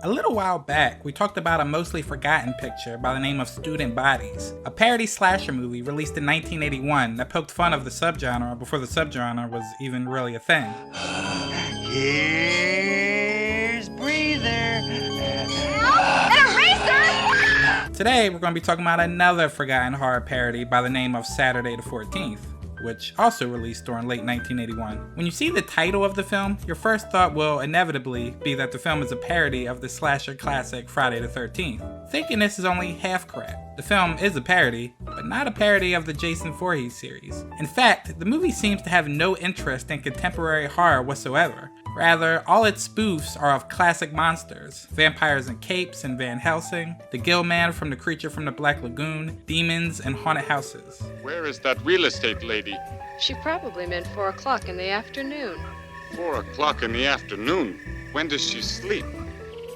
A little while back, we talked about a mostly forgotten picture by the name of Student Bodies, a parody slasher movie released in 1981 that poked fun of the subgenre before the subgenre was even really a thing. Here's breather. An eraser! Today, we're going to be talking about another forgotten horror parody by the name of Saturday the 14th. Which also released during late 1981. When you see the title of the film, your first thought will inevitably be that the film is a parody of the slasher classic Friday the 13th. Thinking this is only half correct. The film is a parody, but not a parody of the Jason Vorhees series. In fact, the movie seems to have no interest in contemporary horror whatsoever. Rather, all its spoofs are of classic monsters, vampires in capes in Van Helsing, the Gill Man from The Creature from the Black Lagoon, demons, and haunted houses. Where is that real estate lady? She probably meant 4 o'clock in the afternoon. 4 o'clock in the afternoon? When does she sleep?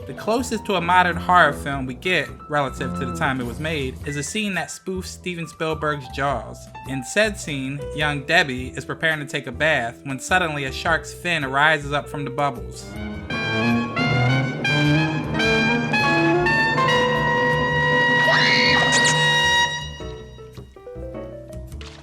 The closest to a modern horror film we get, relative to the time it was made, is a scene that spoofs Steven Spielberg's Jaws. In said scene, young Debbie is preparing to take a bath when suddenly a shark's fin rises up from the bubbles.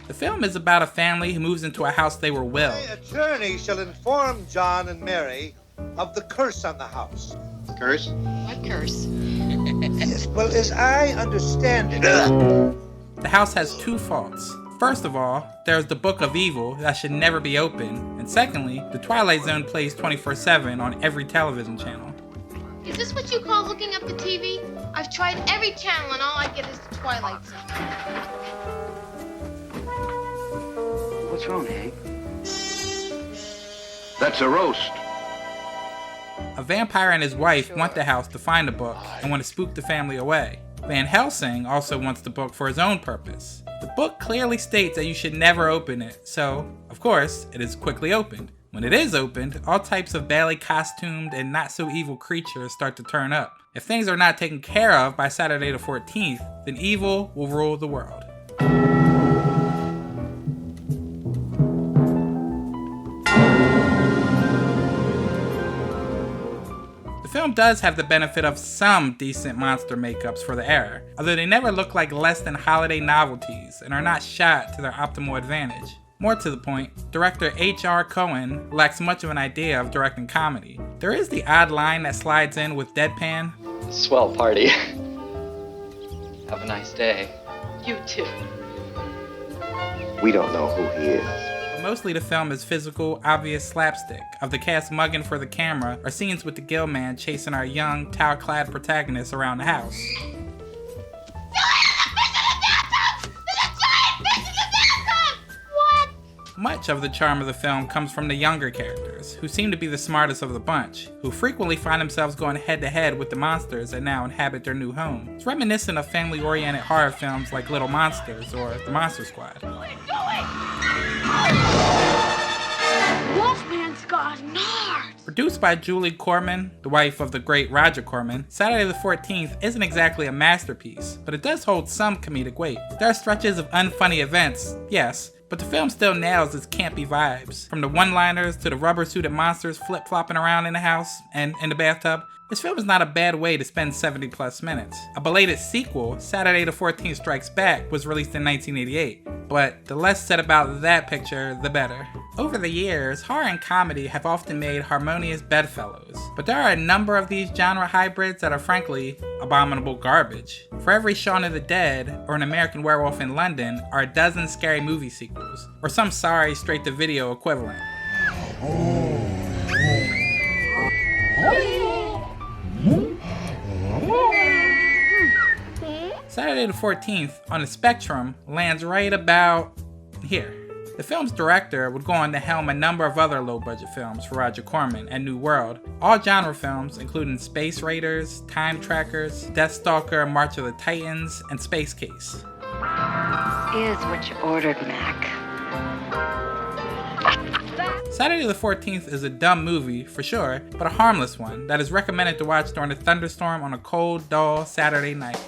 The film is about a family who moves into a house they were willed. My attorney shall inform John and Mary of the curse on the house. Curse? What curse? Yes, well, as I understand it. The house has 2 faults. First of all, there's the Book of Evil that should never be opened, and secondly, the Twilight Zone plays 24/7 on every television channel. Is this what you call hooking up the TV? I've tried every channel and all I get is the Twilight Zone. What's wrong, Hank? That's a roast. A vampire and his wife want the house to find the book and want to spook the family away. Van Helsing also wants the book for his own purpose. The book clearly states that you should never open it, so, of course, it is quickly opened. When it is opened, all types of badly costumed and not-so-evil creatures start to turn up. If things are not taken care of by Saturday the 14th, then evil will rule the world. The film does have the benefit of some decent monster makeups for the era, although they never look like less than holiday novelties and are not shot to their optimal advantage. More to the point, director H.R. Cohen lacks much of an idea of directing comedy. There is the odd line that slides in with deadpan. Swell party. Have a nice day. You too. We don't know who he is. Mostly the film is physical, obvious slapstick of the cast mugging for the camera or scenes with the Gill Man chasing our young, towel-clad protagonists around the house. What? Much of the charm of the film comes from the younger characters, who seem to be the smartest of the bunch, who frequently find themselves going head-to-head with the monsters that now inhabit their new home. It's reminiscent of family-oriented horror films like Little Monsters or The Monster Squad. What are you doing? Wolfman's got nards. Produced by Julie Corman, the wife of the great Roger Corman, Saturday the 14th isn't exactly a masterpiece, but it does hold some comedic weight. There are stretches of unfunny events, yes, but the film still nails its campy vibes. From the one-liners to the rubber-suited monsters flip-flopping around in the house and in the bathtub, this film is not a bad way to spend 70-plus minutes. A belated sequel, Saturday the 14th Strikes Back, was released in 1988, but the less said about that picture, the better. Over the years, horror and comedy have often made harmonious bedfellows, but there are a number of these genre hybrids that are frankly abominable garbage. For every Shaun of the Dead or An American Werewolf in London are a dozen scary movie sequels, or some sorry straight-to-video equivalent. Saturday the 14th on the spectrum lands right about here. The film's director would go on to helm a number of other low-budget films for Roger Corman and New World, all genre films including Space Raiders, Time Trackers, Deathstalker, March of the Titans, and Space Case. Is what you ordered, Mac. Saturday the 14th is a dumb movie, for sure, but a harmless one that is recommended to watch during a thunderstorm on a cold, dull Saturday night.